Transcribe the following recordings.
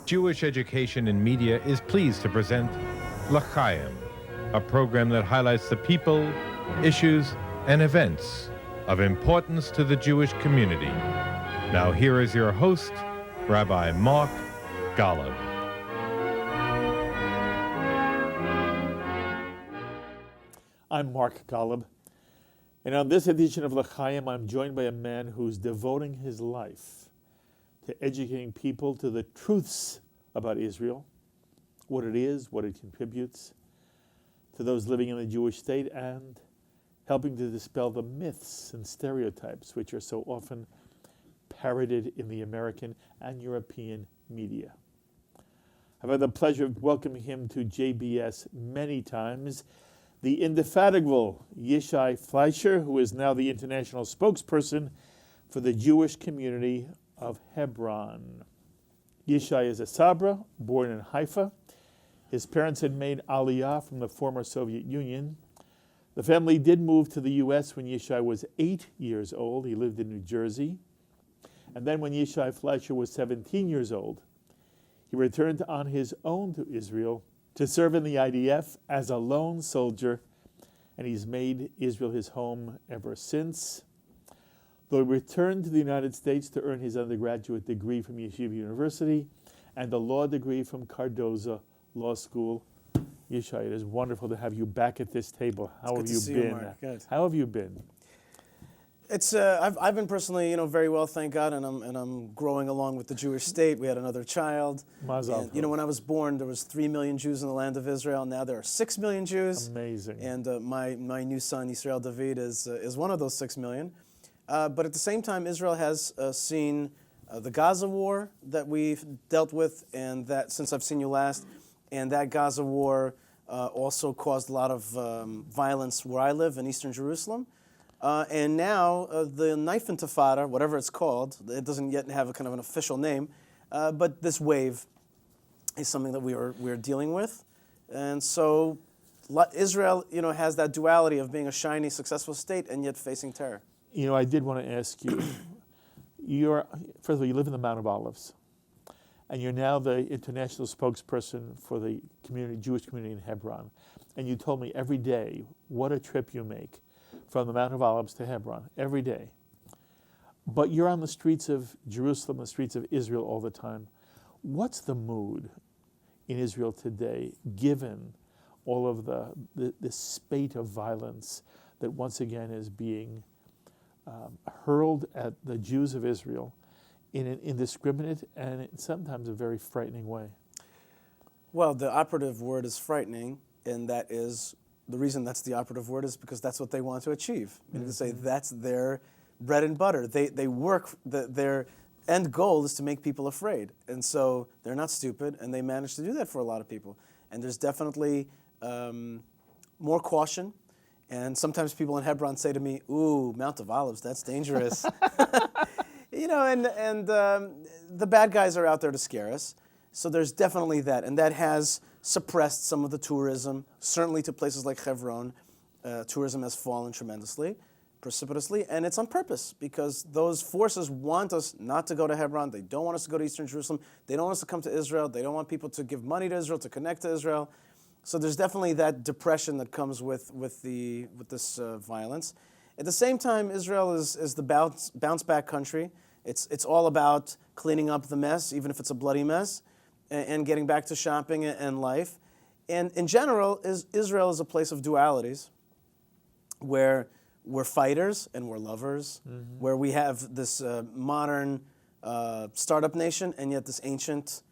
Jewish Education in Media is pleased to present L'Chaim, a program that highlights the people, issues, and events of importance to the Jewish community. Now here is your host, Rabbi Mark Golub. I'm Mark Golub, and on this edition of L'Chaim, I'm joined by a man who's devoting his life to educating people to the truths about Israel, what it is, what it contributes to those living in the Jewish state, and helping to dispel the myths and stereotypes which are so often parroted in the American and European media. I've had the pleasure of welcoming him to JBS many times. The indefatigable Yishai Fleisher, who is now the international spokesperson for the Jewish Community of Hebron. Yishai is a Sabra, born in Haifa. His parents had made Aliyah from the former Soviet Union. The family did move to the U.S. when Yishai was 8 years old. He lived in New Jersey. And then when Yishai Fleisher was 17 years old, he returned on his own to Israel to serve in the IDF as a lone soldier, and he's made Israel his home ever since. Though he returned to the United States to earn his undergraduate degree from Yeshiva University and a law degree from Cardozo Law School. Yishai, it is wonderful to have you back at this table. How have you been? Good. How have you been? It's I've been personally, very well, thank God, and I'm growing along with the Jewish state. We had another child. Mazal And, when I was born, there was 3 million Jews in the land of Israel. Now there are 6 million Jews. Amazing. And my new son, Israel David, is one of those 6 million. But at the same time, Israel has seen the Gaza war that we've dealt with, and that since I've seen you last, and that Gaza war also caused a lot of violence where I live in eastern Jerusalem. And now the knife intifada, whatever it's called, it doesn't yet have a kind of an official name, but this wave is something that we're dealing with. And so Israel, has that duality of being a shiny, successful state and yet facing terror. I did want to ask you, first of all, you live in the Mount of Olives, and you're now the international spokesperson for the Jewish community in Hebron. And you told me every day what a trip you make from the Mount of Olives to Hebron, every day. But you're on the streets of Jerusalem, the streets of Israel all the time. What's the mood in Israel today, given all of the spate of violence that once again is being hurled at the Jews of Israel in an indiscriminate and sometimes a very frightening way? Well, the operative word is frightening, and that is the reason that's the operative word is because that's what they want to achieve. Mm-hmm. To say that's their bread and butter. They work, their end goal is to make people afraid. And so they're not stupid, and they manage to do that for a lot of people. And there's definitely more caution. And sometimes people in Hebron say to me, "Ooh, Mount of Olives, that's dangerous." And the bad guys are out there to scare us. So there's definitely that. And that has suppressed some of the tourism, certainly to places like Hebron. Tourism has fallen tremendously, precipitously, and it's on purpose because those forces want us not to go to Hebron. They don't want us to go to Eastern Jerusalem. They don't want us to come to Israel. They don't want people to give money to Israel, to connect to Israel. So there's definitely that depression that comes with this violence. At the same time, Israel is the bounce back country. It's all about cleaning up the mess, even if it's a bloody mess, and getting back to shopping and life. And in general, Israel is a place of dualities where we're fighters and we're lovers, mm-hmm. where we have this modern startup nation and yet this ancient,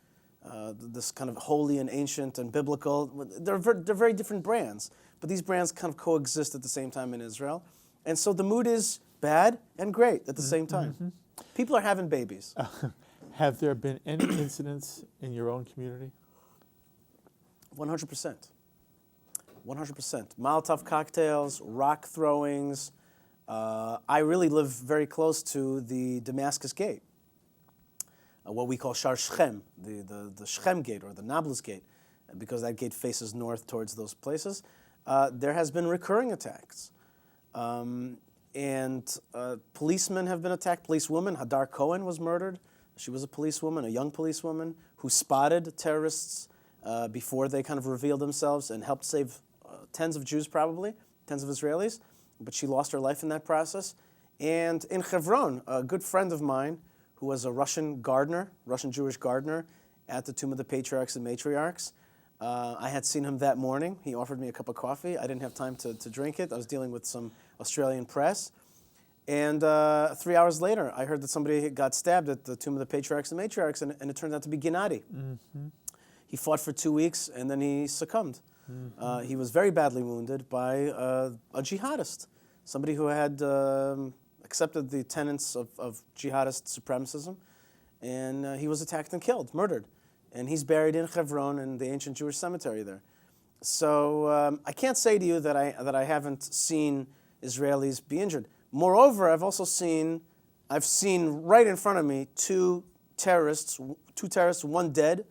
this kind of holy and ancient and biblical. They're very different brands, but these brands kind of coexist at the same time in Israel. And so the mood is bad and great at the same time. Mm-hmm. People are having babies. Have there been any incidents in your own community? 100%. 100%. Molotov cocktails, rock throwings. I really live very close to the Damascus Gate, what we call Shar Shechem, the Shechem Gate or the Nablus Gate, because that gate faces north towards those places. There has been recurring attacks. And policemen have been attacked. Policewoman, Hadar Cohen, was murdered She was a policewoman, a young policewoman, who spotted terrorists before they kind of revealed themselves and helped save tens of Jews, probably, tens of Israelis. But she lost her life in that process. And in Hebron, a good friend of mine who was a Russian gardener, Russian Jewish gardener at the Tomb of the Patriarchs and Matriarchs, I had seen him that morning. He offered me a cup of coffee. I didn't have time to drink it. I was dealing with some Australian press. And 3 hours later, I heard that somebody got stabbed at the Tomb of the Patriarchs and Matriarchs, and it turned out to be Gennady. Mm-hmm. He fought for 2 weeks, and then he succumbed. Mm-hmm. He was very badly wounded by a jihadist, somebody who had accepted the tenets of jihadist supremacism, and he was attacked and killed, murdered. And he's buried in Hebron in the ancient Jewish cemetery there. So I can't say to you that I haven't seen Israelis be injured. Moreover, I've seen right in front of me two terrorists, one dead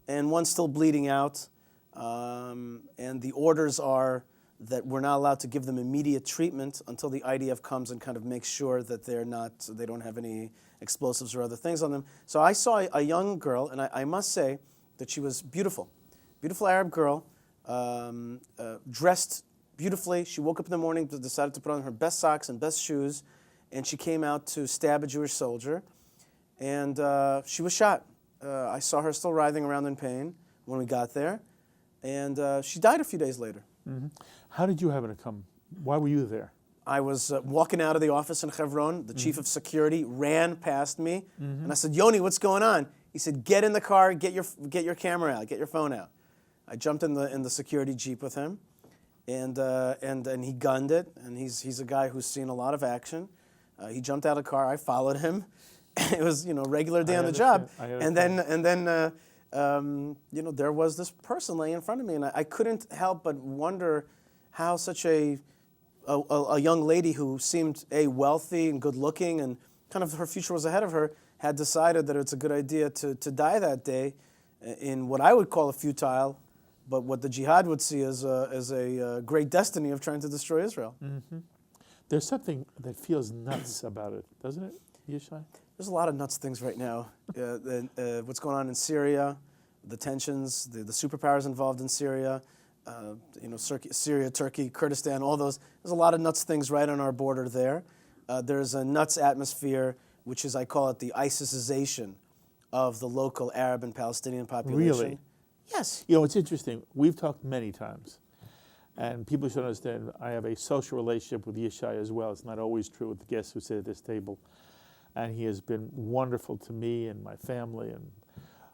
and one still bleeding out. And the orders are that we're not allowed to give them immediate treatment until the IDF comes and kind of makes sure that they don't have any explosives or other things on them. So I saw a young girl, and I must say that she was beautiful. Beautiful Arab girl, dressed beautifully. She woke up in the morning, decided to put on her best socks and best shoes, and she came out to stab a Jewish soldier, and she was shot. I saw her still writhing around in pain when we got there, and she died a few days later. Mm-hmm. How did you happen to come? Why were you there? I was walking out of the office in Hebron. The chief of security ran past me, and I said, "Yoni, what's going on?" He said, "Get in the car, get your camera out, get your phone out." I jumped in the security jeep with him, and he gunned it. And he's a guy who's seen a lot of action. He jumped out of the car. I followed him. It was regular day on the job. And then there was this person laying in front of me, and I couldn't help but wonder how such a young lady who seemed wealthy and good looking and kind of her future was ahead of her had decided that it's a good idea to die that day in what I would call a futile, but what the jihad would see as a great destiny of trying to destroy Israel. Mm-hmm. There's something that feels nuts about it, doesn't it, Yishai? There's a lot of nuts things right now. What's going on in Syria, the tensions, the superpowers involved in Syria, Syria, Turkey, Kurdistan, all those. There's a lot of nuts things right on our border there. There's a nuts atmosphere, which is, I call it the ISISization of the local Arab and Palestinian population. Really? Yes. It's interesting. We've talked many times, and people should understand I have a social relationship with Yishai as well. It's not always true with the guests who sit at this table. And he has been wonderful to me and my family. And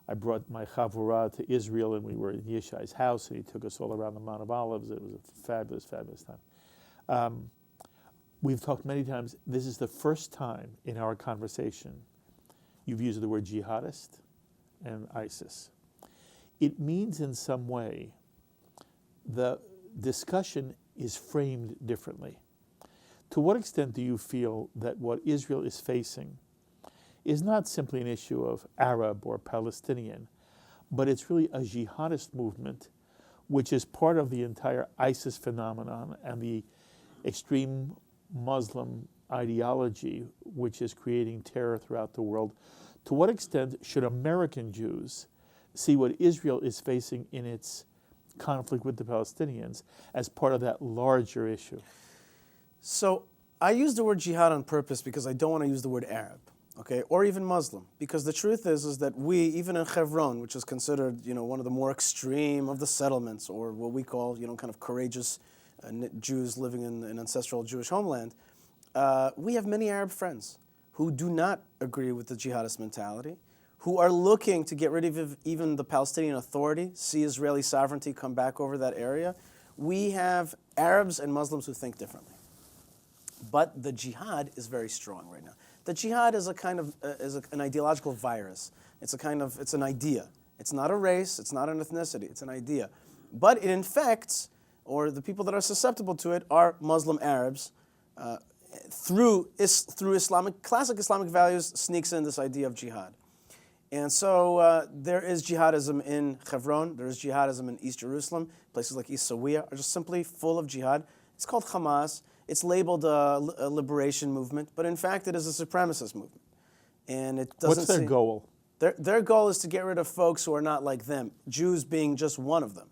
I brought my chavurah to Israel, and we were in Yishai's house, and he took us all around the Mount of Olives. It was a fabulous, fabulous time. We've talked many times. This is the first time in our conversation you've used the word jihadist and ISIS. It means in some way the discussion is framed differently. To what extent do you feel that what Israel is facing is not simply an issue of Arab or Palestinian, but it's really a jihadist movement which is part of the entire ISIS phenomenon and the extreme Muslim ideology which is creating terror throughout the world? To what extent should American Jews see what Israel is facing in its conflict with the Palestinians as part of that larger issue? So I use the word jihad on purpose because I don't want to use the word Arab, okay, or even Muslim. Because the truth is that we, even in Hebron, which is considered, one of the more extreme of the settlements, or what we call, kind of courageous Jews living in an ancestral Jewish homeland, we have many Arab friends who do not agree with the jihadist mentality, who are looking to get rid of even the Palestinian Authority, see Israeli sovereignty come back over that area. We have Arabs and Muslims who think differently. But the jihad is very strong right now. The jihad is a kind of an ideological virus. It's an idea. It's not a race. It's not an ethnicity. It's an idea. But it infects, or the people that are susceptible to it are Muslim Arabs. Through classic Islamic values sneaks in this idea of jihad. And so there is jihadism in Hebron. There is jihadism in East Jerusalem. Places like East Sawiya are just simply full of jihad. It's called Hamas. It's labeled a liberation movement, but in fact it is a supremacist movement. And it doesn't What's their goal? Their goal is to get rid of folks who are not like them, Jews being just one of them.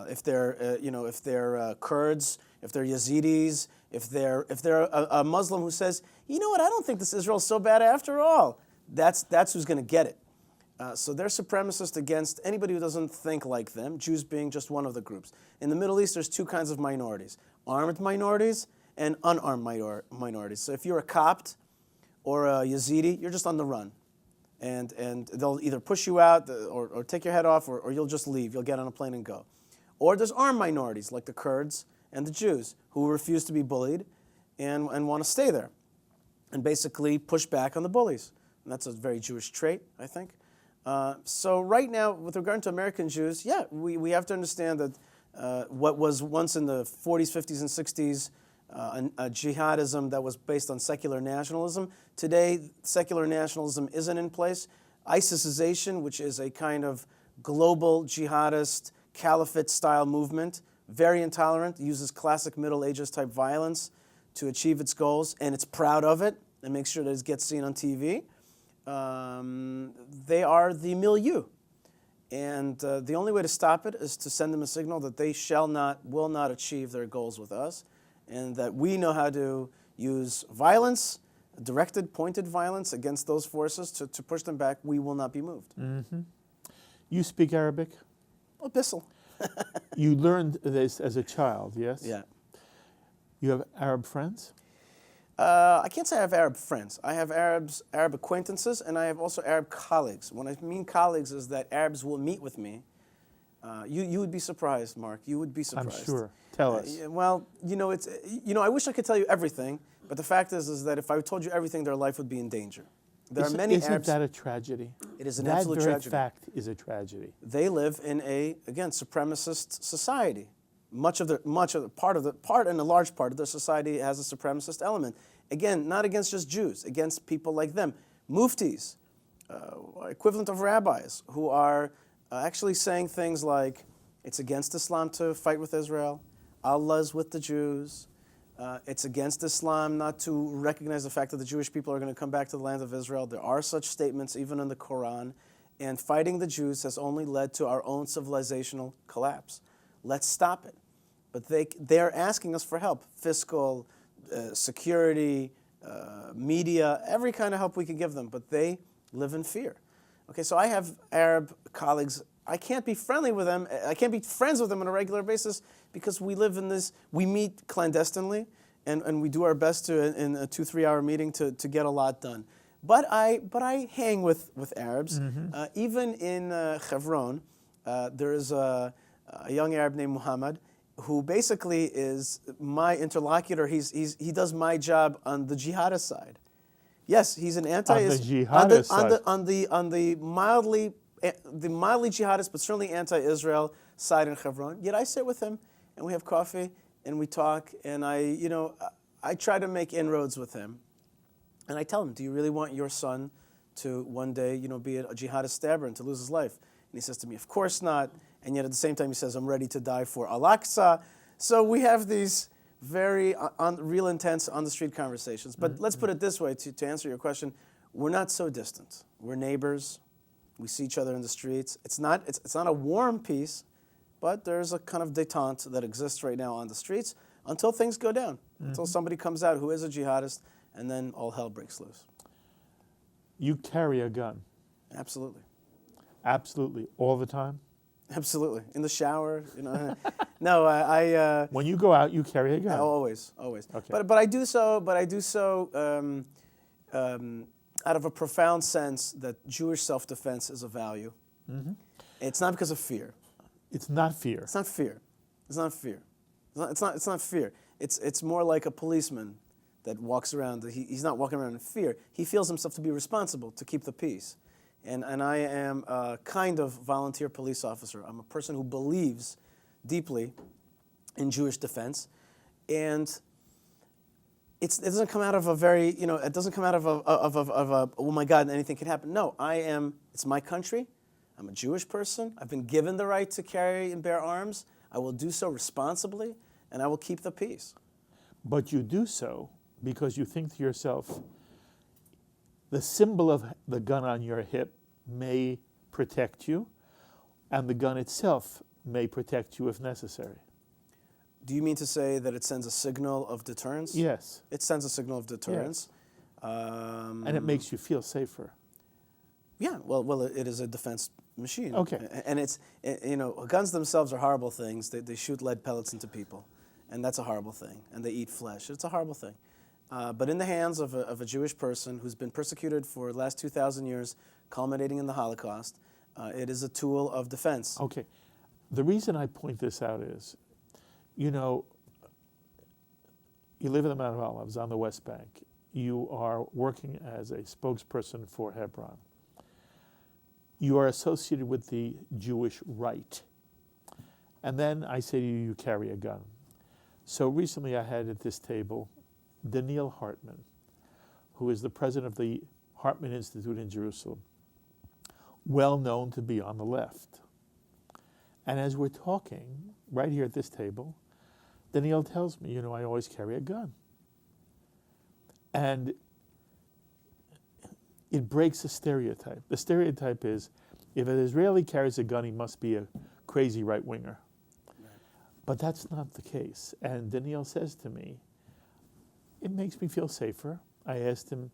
If they're Kurds, if they're Yazidis, if they're a Muslim who says, you know what, I don't think this Israel's so bad after all, that's who's going to get it. So they're supremacist against anybody who doesn't think like them, Jews being just one of the groups. In the Middle East, there's two kinds of minorities, armed minorities and unarmed minorities. So if you're a Copt or a Yazidi, you're just on the run. And they'll either push you out or take your head off, or you'll just leave. You'll get on a plane and go. Or there's armed minorities like the Kurds and the Jews who refuse to be bullied and want to stay there and basically push back on the bullies. And that's a very Jewish trait, I think. So right now, with regard to American Jews, yeah, we have to understand that what was once in the 40s, 50s, and 60s a jihadism that was based on secular nationalism. Today, secular nationalism isn't in place. ISISization, which is a kind of global jihadist caliphate-style movement, very intolerant, uses classic Middle Ages type violence to achieve its goals, and it's proud of it and makes sure that it gets seen on TV. They are the milieu. And the only way to stop it is to send them a signal that they will not achieve their goals with us, and that we know how to use violence, directed, pointed violence against those forces to push them back. We will not be moved. Mm-hmm. You speak Arabic? Oh, bissel. You learned this as a child, yes? Yeah. You have Arab friends? I can't say I have Arab friends. I have Arab acquaintances, and I have also Arab colleagues. When I mean colleagues is that Arabs will meet with me. You would be surprised, Mark. You would be surprised. I'm sure. Tell us. Well, I wish I could tell you everything, but the fact is that if I told you everything, their life would be in danger. There are many Arabs. Isn't that a tragedy? It is an absolute tragedy. That very fact is a tragedy. They live in a supremacist society. A large part of their society has a supremacist element. Again, not against just Jews, against people like them. Muftis, equivalent of rabbis, who are actually saying things like, it's against Islam to fight with Israel, Allah's with the Jews, it's against Islam not to recognize the fact that the Jewish people are going to come back to the land of Israel. There are such statements even in the Quran, and fighting the Jews has only led to our own civilizational collapse. Let's stop it. But they're asking us for help, fiscal, security, media, every kind of help we can give them, but they live in fear. Okay, so I have Arab colleagues. I can't be friendly with them. I can't be friends with them on a regular basis because we meet clandestinely, and we do our best in a 2-3 hour meeting to get a lot done. But I hang with Arabs. Mm-hmm. Even in Hebron, there is a young Arab named Muhammad, who basically is my interlocutor. He does my job on the jihadist side. Yes, he's an on the mildly jihadist, but certainly anti-Israel side in Hebron. Yet I sit with him, and we have coffee, and we talk, and I try to make inroads with him, and I tell him, do you really want your son to one day, be a jihadist stabber and to lose his life? And he says to me, of course not. And yet at the same time, he says, I'm ready to die for Al-Aqsa. So we have these very real intense on-the-street conversations. But let's put it this way, to answer your question, we're not so distant. We're neighbors. We see each other in the streets. It's not a warm peace, but there's a kind of détente that exists right now on the streets until things go down, until somebody comes out who is a jihadist, and then all hell breaks loose. You carry a gun. Absolutely. Absolutely. All the time? Absolutely. In the shower, No, I when you go out, you carry a gun. Always. Okay. But I do so out of a profound sense that Jewish self-defense is a value. Mm-hmm. It's not because of fear. It's not fear. It's not fear. It's not fear. It's not fear. It's more like a policeman that walks around. He's not walking around in fear. He feels himself to be responsible to keep the peace. And I am a kind of volunteer police officer. I'm a person who believes deeply in Jewish defense. And it doesn't come out of a very, it doesn't come out of a, oh my God, anything can happen. No, it's my country. I'm a Jewish person. I've been given the right to carry and bear arms. I will do so responsibly, and I will keep the peace. But you do so because you think to yourself, The symbol of the gun on your hip may protect you, and the gun itself may protect you if necessary. Do you mean to say that it sends a signal of deterrence? Yes. It sends a signal of deterrence. And it makes you feel safer. Yeah, well, it is a defense machine. Okay. And it's, guns themselves are horrible things. They shoot lead pellets into people, and that's a horrible thing. And they eat flesh. It's a horrible thing. But in the hands of a Jewish person who's been persecuted for the last 2,000 years, culminating in the Holocaust, it is a tool of defense. Okay. The reason I point this out is, you live in the Mount of Olives on the West Bank. You are working as a spokesperson for Hebron. You are associated with the Jewish right. And then I say to you, you carry a gun. So recently I had at this table Daniel Hartman, who is the president of the Hartman Institute in Jerusalem, well known to be on the left. And as we're talking, right here at this table, Daniel tells me, I always carry a gun. And it breaks a stereotype. The stereotype is, if an Israeli carries a gun, he must be a crazy right-winger. Right. But that's not the case. And Daniel says to me, it makes me feel safer. I asked him,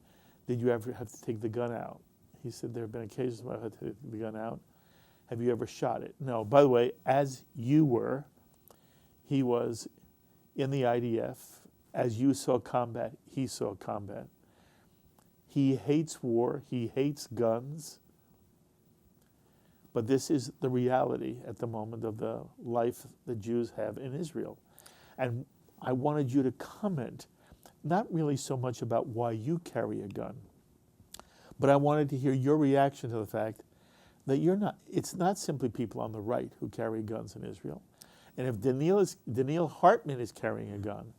did you ever have to take the gun out? He said, there have been occasions where I had to take the gun out. Have you ever shot it? No. By the way, as you were, he was in the IDF. As you saw combat, he saw combat. He hates war. He hates guns. But this is the reality at the moment of the life the Jews have in Israel. And I wanted you to comment, not really so much about why you carry a gun, but I wanted to hear your reaction to the fact that it's not simply people on the right who carry guns in Israel. And if Daniel Hartman is carrying a gun,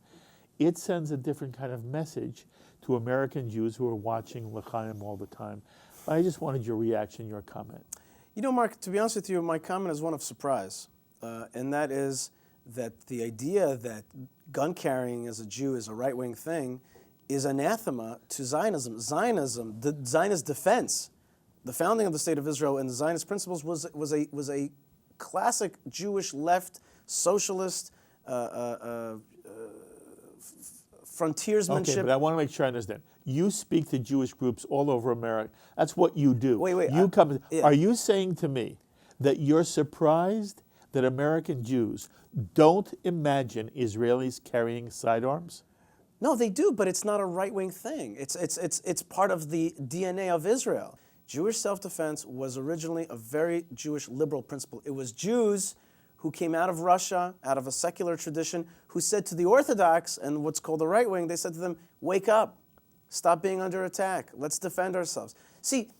it sends a different kind of message to American Jews who are watching L'chaim all the time. But I just wanted your reaction, your comment. Mark, to be honest with you, my comment is one of surprise. And that is that the idea that gun carrying as a Jew is a right-wing thing is anathema to Zionism. Zionism, the Zionist defense, the founding of the State of Israel and the Zionist principles was a classic Jewish left socialist frontiersmanship. Okay, but I want to make sure I understand. You speak to Jewish groups all over America. That's what you do. Wait. Are you saying to me that you're surprised that American Jews don't imagine Israelis carrying sidearms? No, they do, but it's not a right-wing thing. It's part of the DNA of Israel. Jewish self-defense was originally a very Jewish liberal principle. It was Jews who came out of Russia, out of a secular tradition, who said to the Orthodox and what's called the right wing, they said to them, wake up, stop being under attack, let's defend ourselves. See,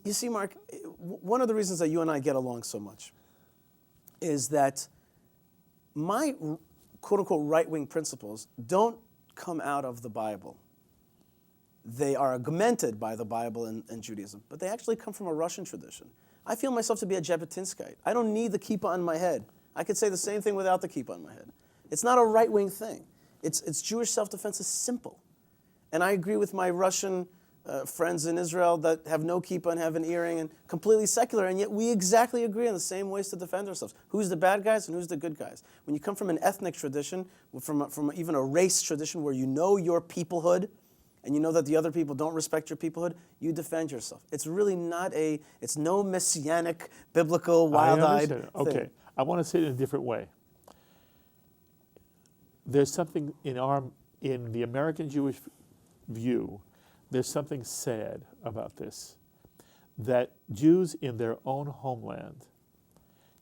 you see, Mark, one of the reasons that you and I get along so much is that my quote-unquote right-wing principles don't come out of the Bible. They are augmented by the Bible and Judaism, but they actually come from a Russian tradition. I feel myself to be a Jabotinskite. I don't need the kippah on my head. I could say the same thing without the kippah on my head. It's not a right-wing thing. It's Jewish self-defense is simple. And I agree with my Russian friends in Israel that have no kippah and have an earring and completely secular, and yet we exactly agree on the same ways to defend ourselves. Who's the bad guys and who's the good guys? When you come from an ethnic tradition, from even a race tradition where you know your peoplehood, and you know that the other people don't respect your peoplehood, you defend yourself. It's really it's no messianic, biblical, wild-eyed thing. Okay, I want to say it in a different way. There's something in the American Jewish view, there's something sad about this, that Jews in their own homeland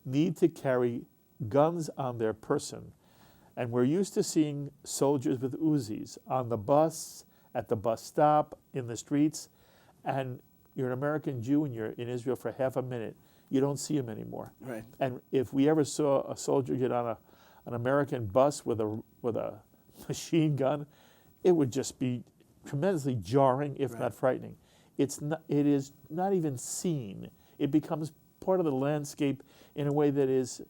need to carry guns on their person. And we're used to seeing soldiers with Uzis on the bus, at the bus stop, in the streets, and you're an American Jew and you're in Israel for half a minute, you don't see them anymore. Right. And if we ever saw a soldier get on an American bus with a machine gun, it would just be tremendously jarring, if not frightening. It is not even seen. It becomes part of the landscape in a way that is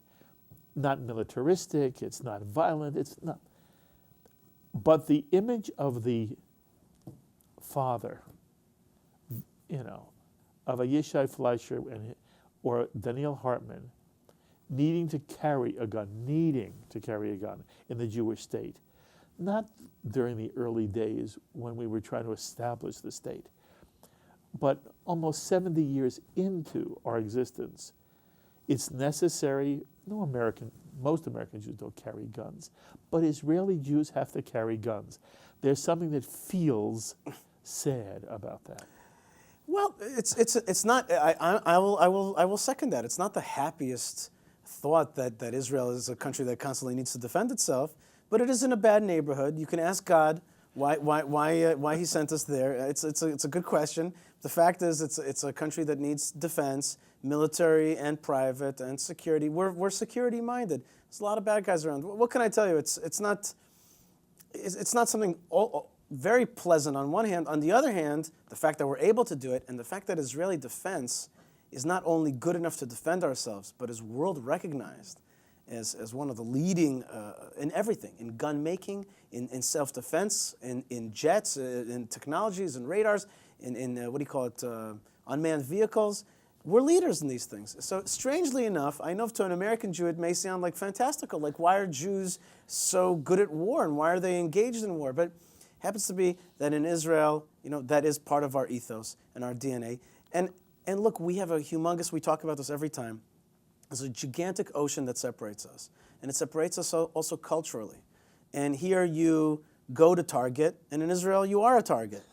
not militaristic, it's not violent, it's not. But the image of the father of a Yishai Fleisher or Daniel Hartman needing to carry a gun in the Jewish state, not during the early days when we were trying to establish the state, but almost 70 years into our existence. It's necessary. Most American Jews don't carry guns, but Israeli Jews have to carry guns. There's something that feels sad about that. Well, it's not. I will second that. It's not the happiest thought that Israel is a country that constantly needs to defend itself, but it is in a bad neighborhood. You can ask God why He sent us there. It's a good question. The fact is, it's a country that needs defense, military and private, and security. We're security minded. There's a lot of bad guys around. What can I tell you? It's not something very pleasant on one hand. On the other hand, the fact that we're able to do it, and the fact that Israeli defense is not only good enough to defend ourselves, but is world recognized as one of the leading in everything, in gun making, in self-defense, in jets, in technologies, in radars, in unmanned vehicles. We're leaders in these things. So strangely enough, I know to an American Jew it may sound like fantastical, like why are Jews so good at war and why are they engaged in war? But it happens to be that in Israel, that is part of our ethos and our DNA. And look, we have a humongous, we talk about this every time, there's a gigantic ocean that separates us. And it separates us also culturally. And here you go to Target, and in Israel you are a Target,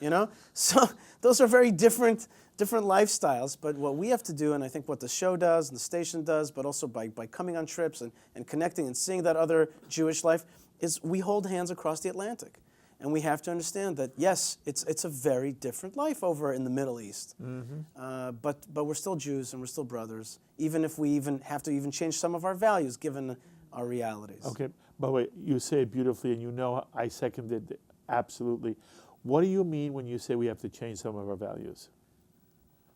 So those are very different lifestyles, but what we have to do, and I think what the show does and the station does, but also by coming on trips and connecting and seeing that other Jewish life, is we hold hands across the Atlantic. And we have to understand that, yes, it's a very different life over in the Middle East. Mm-hmm. But we're still Jews and we're still brothers, even if we even have to change some of our values given our realities. Okay, by the way, you say it beautifully, and I seconded it absolutely. What do you mean when you say we have to change some of our values?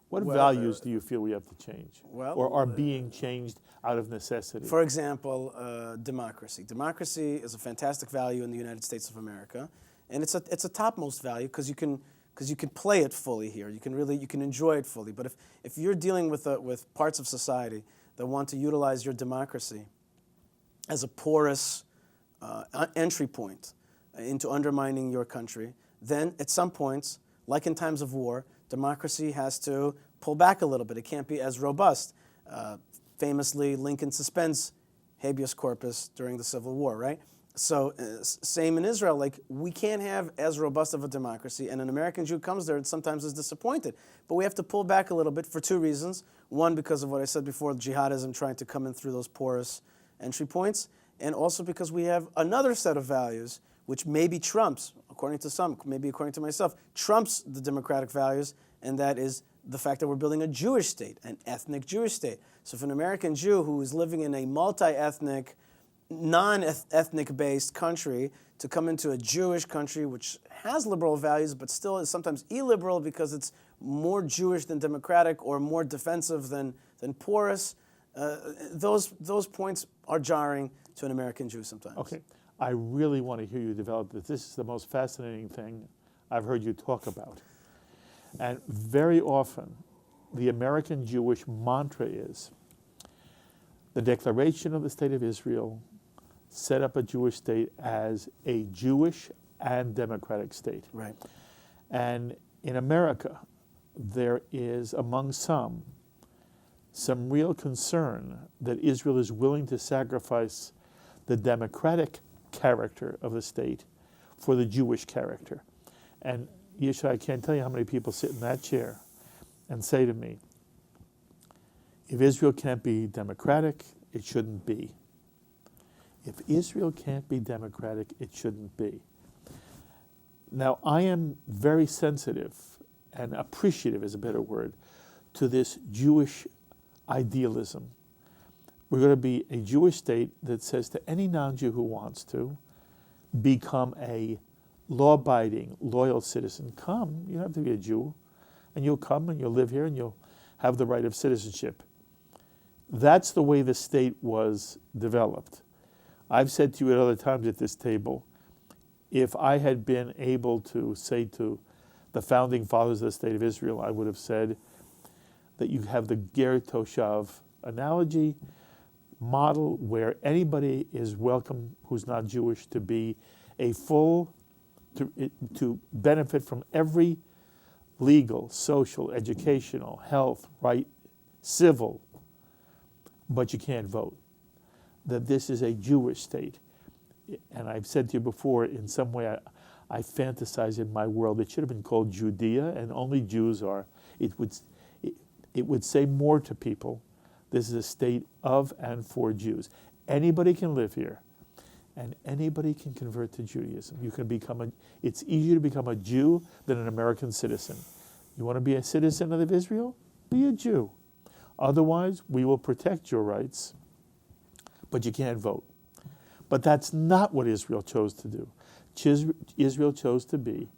What values do you feel we have to change, or are being changed out of necessity? For example, democracy. Democracy is a fantastic value in the United States of America, and it's a topmost value because you can play it fully here. You can enjoy it fully. But if you're dealing with parts of society that want to utilize your democracy as a porous entry point into undermining your country, then at some points, like in times of war, democracy has to pull back a little bit. It can't be as robust. Famously, Lincoln suspends habeas corpus during the Civil War, right? So same in Israel, like we can't have as robust of a democracy, and an American Jew comes there and sometimes is disappointed. But we have to pull back a little bit for two reasons. One, because of what I said before, jihadism trying to come in through those porous entry points, and also because we have another set of values which maybe trumps, according to some, maybe according to myself, trumps the democratic values, and that is the fact that we're building a Jewish state, an ethnic Jewish state. So if an American Jew who is living in a multi-ethnic, non-ethnic-based country to come into a Jewish country which has liberal values but still is sometimes illiberal because it's more Jewish than democratic or more defensive than porous, those points are jarring to an American Jew sometimes. Okay. I really want to hear you develop this. This is the most fascinating thing I've heard you talk about. And very often, the American Jewish mantra is the Declaration of the State of Israel set up a Jewish state as a Jewish and democratic state. Right. And in America, there is among some real concern that Israel is willing to sacrifice the democratic character of the state for the Jewish character. And Yishai, I can't tell you how many people sit in that chair and say to me, if Israel can't be democratic, it shouldn't be. If Israel can't be democratic, it shouldn't be. Now, I am very sensitive and appreciative is a better word to this Jewish idealism. We're going to be a Jewish state that says to any non-Jew who wants to become a law-abiding, loyal citizen, come. You don't have to be a Jew. And you'll come and you'll live here and you'll have the right of citizenship. That's the way the state was developed. I've said to you at other times at this table, if I had been able to say to the founding fathers of the State of Israel, I would have said that you have the Ger Toshav analogy, model where anybody is welcome who's not Jewish to be a full, to benefit from every legal, social, educational, health, right, civil, but you can't vote. That this is a Jewish state. And I've said to you before, in some way I fantasize in my world, it should have been called Judea, and only Jews are. It would say more to people. This is a state of and for Jews. Anybody can live here, and anybody can convert to Judaism. You can it's easier to become a Jew than an American citizen. You want to be a citizen of Israel? Be a Jew. Otherwise, we will protect your rights, but you can't vote. But that's not what Israel chose to do. Israel chose to be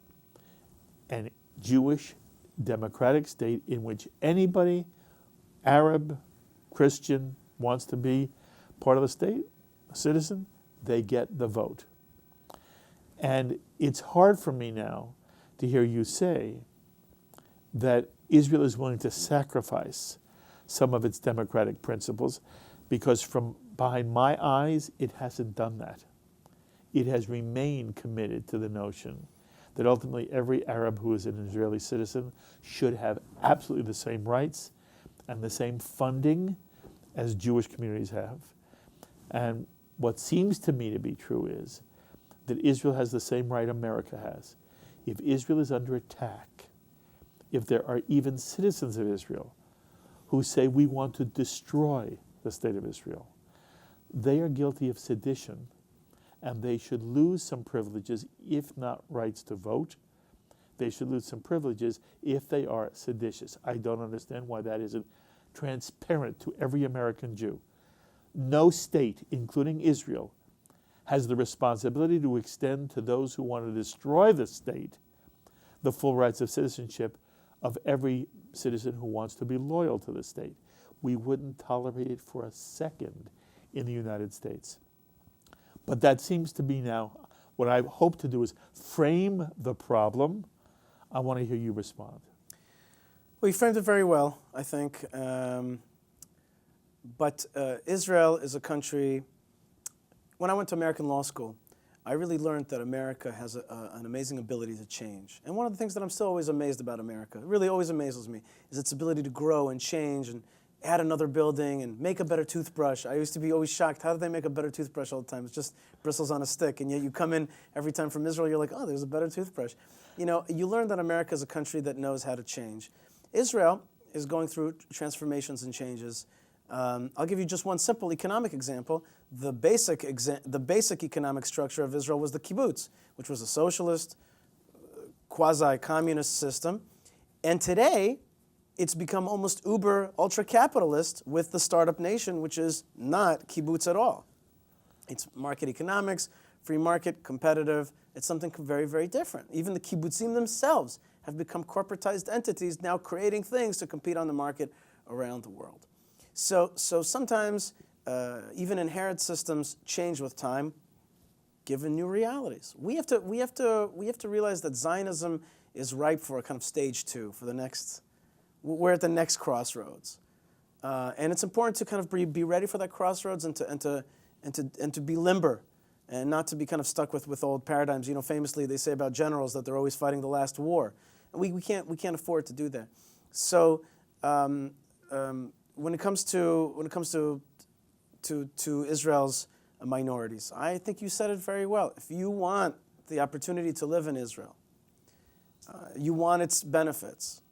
a Jewish democratic state in which anybody, Arab, Christian, wants to be part of the state, a citizen, they get the vote. And it's hard for me now to hear you say that Israel is willing to sacrifice some of its democratic principles, because from behind my eyes, it hasn't done that. It has remained committed to the notion that ultimately every Arab who is an Israeli citizen should have absolutely the same rights and the same funding as Jewish communities have. And what seems to me to be true is that Israel has the same right America has. If Israel is under attack, if there are even citizens of Israel who say we want to destroy the state of Israel, they are guilty of sedition, and they should lose some privileges, if not rights to vote. They should lose some privileges if they are seditious. I don't understand why that isn't transparent to every American Jew. No state, including Israel, has the responsibility to extend to those who want to destroy the state the full rights of citizenship of every citizen who wants to be loyal to the state. We wouldn't tolerate it for a second in the United States. But that seems to be now, what I hope to do is frame the problem. I want to hear you respond. Well, you framed it very well, I think. But Israel is a country, when I went to American law school, I really learned that America has an amazing ability to change. And one of the things that I'm still always amazed about America, it really always amazes me, is its ability to grow and change and add another building and make a better toothbrush. I used to be always shocked, how do they make a better toothbrush all the time? It's just bristles on a stick, and yet you come in every time from Israel, you're like, oh, there's a better toothbrush. You know, you learn that America is a country that knows how to change. Israel is going through transformations and changes. I'll give you just one simple economic example. The basic economic structure of Israel was the kibbutz, which was a socialist, quasi-communist system. And today, it's become almost uber ultra-capitalist with the startup nation, which is not kibbutz at all. It's market economics, free market, competitive. It's something very, very different. Even the kibbutzim themselves have become corporatized entities, now creating things to compete on the market around the world. So sometimes even inherent systems change with time, given new realities. We have to realize that Zionism is ripe for a kind of stage 2, for the next. We're at the next crossroads, and it's important to kind of be ready for that crossroads and to be limber, and not to be kind of stuck with old paradigms. You know, famously they say about generals that they're always fighting the last war, and we can't afford to do that. So when it comes to Israel's minorities, I think you said it very well. If you want the opportunity to live in Israel, you want its benefits,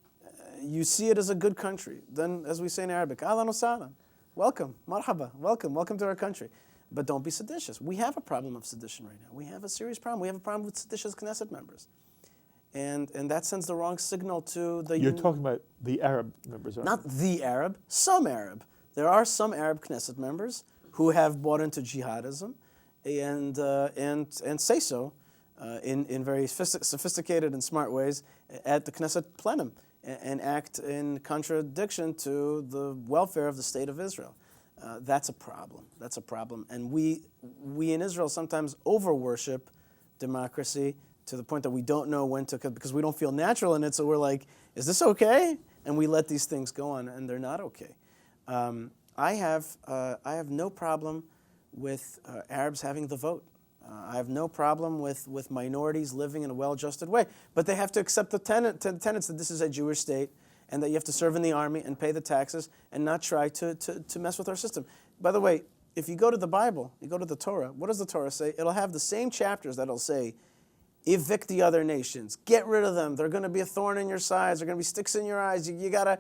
you see it as a good country, then, as we say in Arabic, ahlan wa sahlan, welcome, marhaba, welcome to our country. But don't be seditious. We have a problem of sedition right now. We have a serious problem. We have a problem with seditious Knesset members. And that sends the wrong signal to the... You're talking about the Arab members, aren't you? Not the Arab, some Arab. There are some Arab Knesset members who have bought into jihadism and say so in very sophisticated and smart ways at the Knesset plenum, and act in contradiction to the welfare of the state of Israel. That's a problem. That's a problem. And we in Israel sometimes over-worship democracy to the point that we don't know when to, because we don't feel natural in it, so we're like, is this okay? And we let these things go on, and they're not okay. I have no problem with Arabs having the vote. I have no problem with minorities living in a well-adjusted way, but they have to accept the tenets that this is a Jewish state and that you have to serve in the army and pay the taxes and not try to mess with our system. By the way, if you go to the Bible, you go to the Torah, what does the Torah say? It'll have the same chapters that'll say, evict the other nations, get rid of them. They're going to be a thorn in your sides. They're going to be sticks in your eyes. You gotta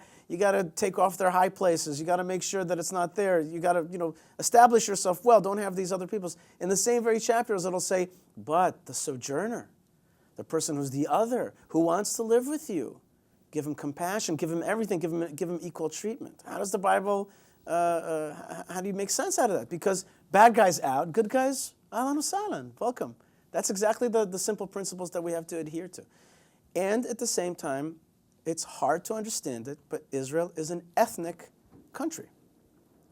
take off their high places. You gotta make sure that it's not there. You gotta establish yourself well. Don't have these other peoples. In the same very chapters, it'll say, but the sojourner, the person who's the other, who wants to live with you, give him compassion, give him everything, give him equal treatment. How does the Bible? How do you make sense out of that? Because bad guys out, good guys, ahlan wa sahlan, welcome. That's exactly the simple principles that we have to adhere to. And at the same time, it's hard to understand it, but Israel is an ethnic country,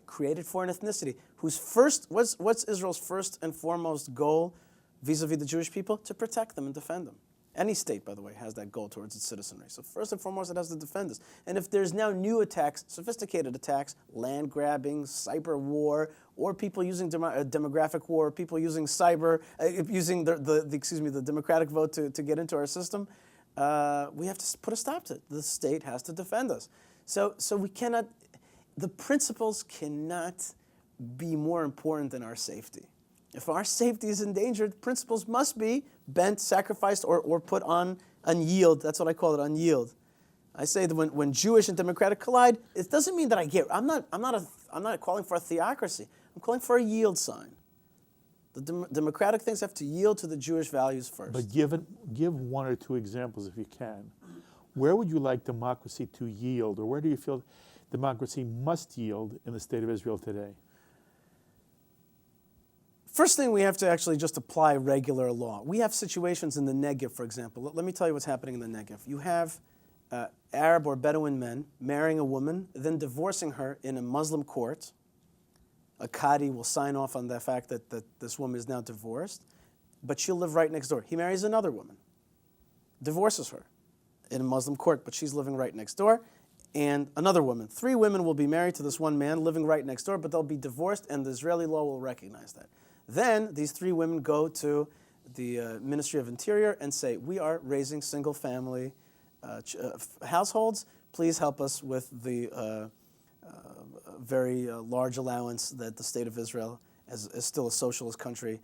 created for an ethnicity, what's Israel's first and foremost goal vis-a-vis the Jewish people? To protect them and defend them. Any state, by the way, has that goal towards its citizenry. So first and foremost, it has to defend us. And if there's now new attacks, sophisticated attacks, land grabbing, cyber war, or people using demographic war, people using cyber, using the democratic vote to get into our system, we have to put a stop to it. The state has to defend us. So we cannot, the principles cannot be more important than our safety. If our safety is endangered, principles must be bent, sacrificed, or put on yield. That's what I call it, on yield. I say that when Jewish and democratic collide, it doesn't mean that I'm not calling for a theocracy. I'm calling for a yield sign. The democratic things have to yield to the Jewish values first. But give one or two examples if you can. Where would you like democracy to yield, or where do you feel democracy must yield in the state of Israel today? First thing, we have to actually just apply regular law. We have situations in the Negev, for example. Let me tell you what's happening in the Negev. You have Arab or Bedouin men marrying a woman, then divorcing her in a Muslim court. A Qadi will sign off on the fact that this woman is now divorced, but she'll live right next door. He marries another woman, divorces her in a Muslim court, but she's living right next door, and another woman. 3 women will be married to this one man living right next door, but they'll be divorced, and the Israeli law will recognize that. Then these 3 women go to the Ministry of Interior and say, we are raising single-family households. Please help us with the very large allowance that the state of Israel, as still a socialist country,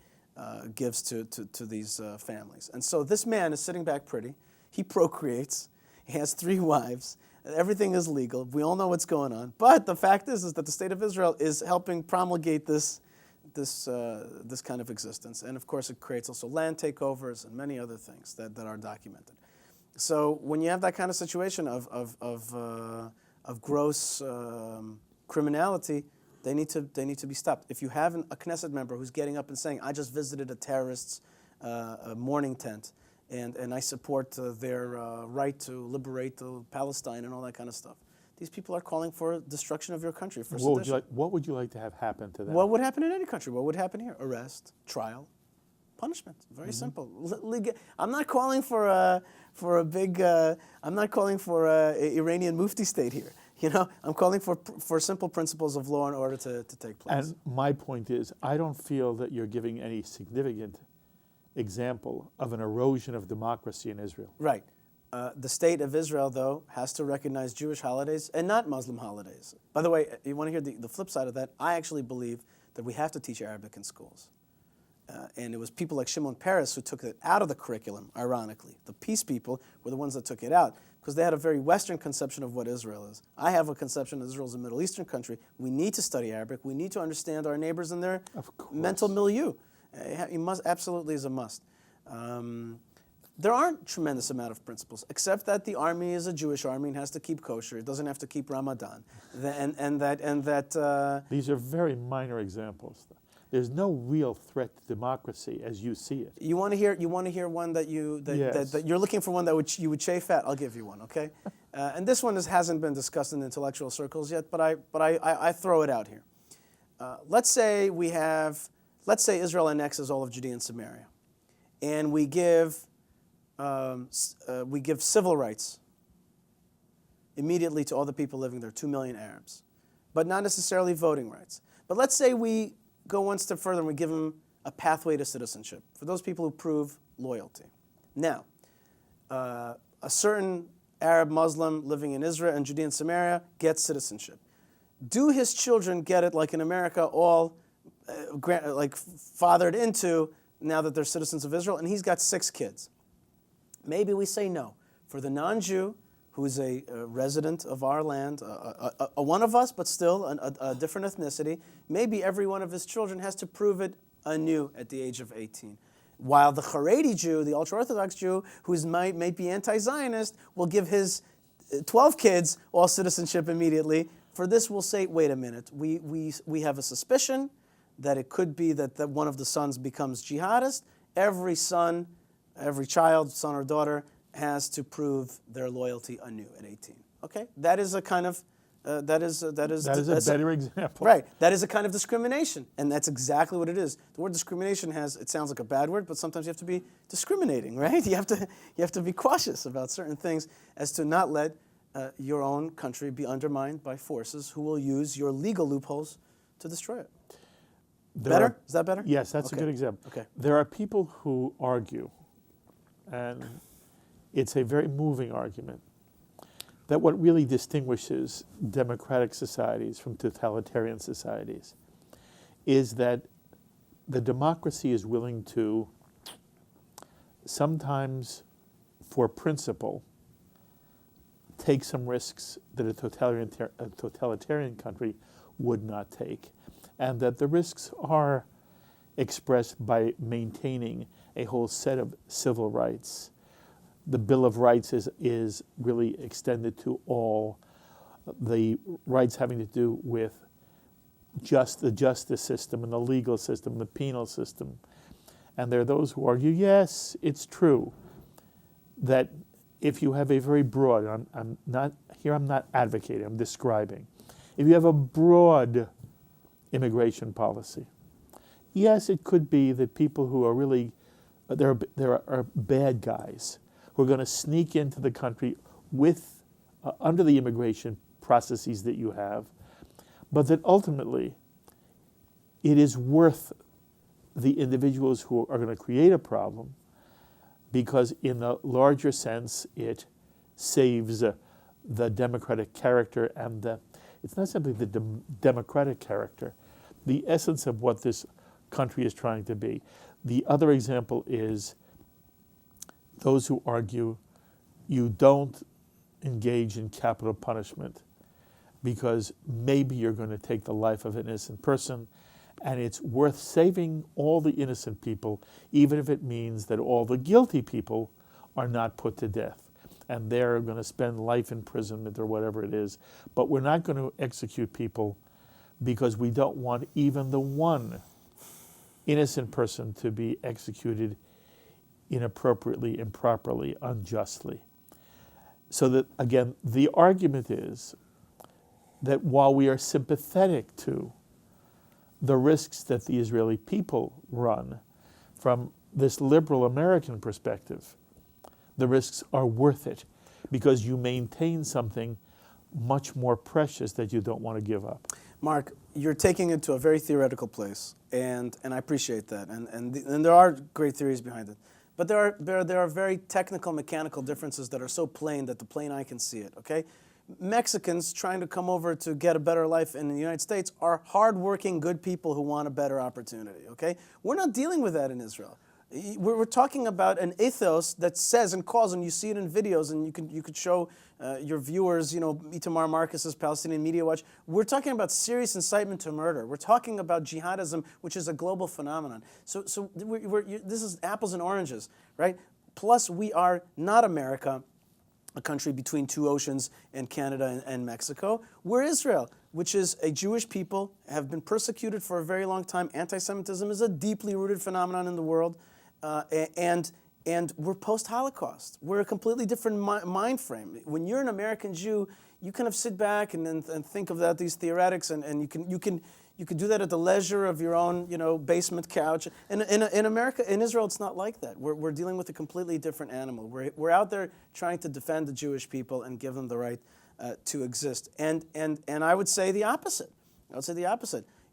gives to these families. And so this man is sitting back pretty. He procreates. He has 3 wives. Everything is legal. We all know what's going on. But the fact is that the state of Israel is helping promulgate this kind of existence. And of course, it creates also land takeovers and many other things that are documented. So when you have that kind of situation of gross criminality, they need to be stopped. If you have a Knesset member who's getting up and saying, I just visited a terrorist's mourning tent, and I support their right to liberate Palestine and all that kind of stuff. These people are calling for destruction of your country, for sedition. What would you like to have happen to them? What would happen in any country? What would happen here? Arrest, trial, punishment. Very simple. I'm not calling for a big. I'm not calling for a Iranian mufti state here. I'm calling for simple principles of law and order to take place. And my point is, I don't feel that you're giving any significant example of an erosion of democracy in Israel. Right. The state of Israel, though, has to recognize Jewish holidays and not Muslim holidays. By the way, you want to hear the flip side of that? I actually believe that we have to teach Arabic in schools. And it was people like Shimon Peres who took it out of the curriculum, ironically. The peace people were the ones that took it out because they had a very Western conception of what Israel is. I have a conception that Israel is a Middle Eastern country. We need to study Arabic. We need to understand our neighbors and their mental milieu. It absolutely is a must. There aren't a tremendous amount of principles, except that the army is a Jewish army and has to keep kosher. It doesn't have to keep Ramadan, and that. These are very minor examples. There's no real threat to democracy as you see it. You want to hear one that you're looking for one that you would chafe at. I'll give you one, okay? And this one hasn't been discussed in intellectual circles yet, but I throw it out here. Let's say Israel annexes all of Judea and Samaria, and we give we give civil rights immediately to all the people living there, 2 million Arabs, but not necessarily voting rights. But let's say we go one step further and we give them a pathway to citizenship for those people who prove loyalty. Now, a certain Arab Muslim living in Israel and Judea and Samaria gets citizenship. Do his children get it like in America, all fathered into now that they're citizens of Israel? And he's got 6 kids. Maybe we say no. For the non-Jew, who is a resident of our land, a one of us, but still a different ethnicity, maybe every one of his children has to prove it anew at the age of 18. While the Haredi Jew, the ultra-Orthodox Jew, who might be anti-Zionist, will give his 12 kids all citizenship immediately. For this, we'll say, wait a minute, we have a suspicion that it could be that one of the sons becomes jihadist. Every child, son or daughter, has to prove their loyalty anew at 18. Okay, that is a kind of that is a better example. Right, that is a kind of discrimination, and that's exactly what it is. The word discrimination it sounds like a bad word, but sometimes you have to be discriminating, right? You have to be cautious about certain things as to not let your own country be undermined by forces who will use your legal loopholes to destroy it. Is that better? Yes, that's a good example. Okay. There are people who argue, and it's a very moving argument, that what really distinguishes democratic societies from totalitarian societies is that the democracy is willing to sometimes, for principle, take some risks that a totalitarian country would not take, and that the risks are expressed by maintaining a whole set of civil rights. The Bill of Rights is really extended to all. The rights having to do with the justice system and the legal system, the penal system. And there are those who argue, yes, it's true that if you have a very broad, I'm not advocating, I'm describing. If you have a broad immigration policy, yes, it could be that people who are really, there are bad guys who are going to sneak into the country with under the immigration processes that you have, but that ultimately it is worth the individuals who are going to create a problem, because in the larger sense it saves the democratic character and it's not simply the democratic character, the essence of what this country is trying to be. The other example is those who argue you don't engage in capital punishment because maybe you're going to take the life of an innocent person, and it's worth saving all the innocent people, even if it means that all the guilty people are not put to death. And they're going to spend life imprisonment or whatever it is. But we're not going to execute people because we don't want even the one innocent person to be executed inappropriately, improperly, unjustly. So that, again, the argument is that while we are sympathetic to the risks that the Israeli people run from this liberal American perspective, the risks are worth it because you maintain something much more precious that you don't want to give up. Mark, you're taking it to a very theoretical place, and I appreciate that, and there are great theories behind it. But there are very technical, mechanical differences that are so plain that the plain eye can see it, okay? Mexicans trying to come over to get a better life in the United States are hardworking, good people who want a better opportunity, okay? We're not dealing with that in Israel. We're talking about an ethos that says and calls, and you see it in videos, and you could show your viewers, Itamar Marcus's Palestinian Media Watch. We're talking about serious incitement to murder. We're talking about jihadism, which is a global phenomenon. So this is apples and oranges, right? Plus, we are not America, a country between two oceans, and Canada and Mexico. We're Israel, which is a Jewish people, have been persecuted for a very long time. Anti-Semitism is a deeply rooted phenomenon in the world. And we're post-Holocaust. We're a completely different mind frame. When you're an American Jew, you kind of sit back and think of these theoretics, and You could do that at the leisure of your own, basement couch. In America, in Israel, it's not like that. We're dealing with a completely different animal. We're out there trying to defend the Jewish people and give them the right to exist. And I would say the opposite.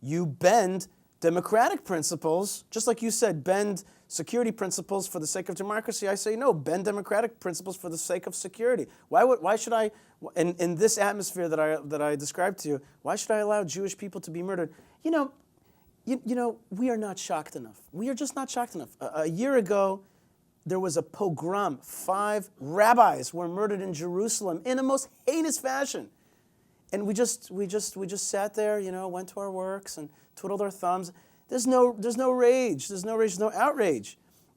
You bend democratic principles, just like you said, bend security principles for the sake of democracy. I say no, bend democratic principles for the sake of security. Why should I, in this atmosphere that I described to you, why should I allow Jewish people to be murdered? We are not shocked enough. We are just not shocked enough. A year ago, there was a pogrom. 5 rabbis were murdered in Jerusalem in the most heinous fashion. And we just sat there, went to our works and twiddled our thumbs. There's no rage. There's no outrage.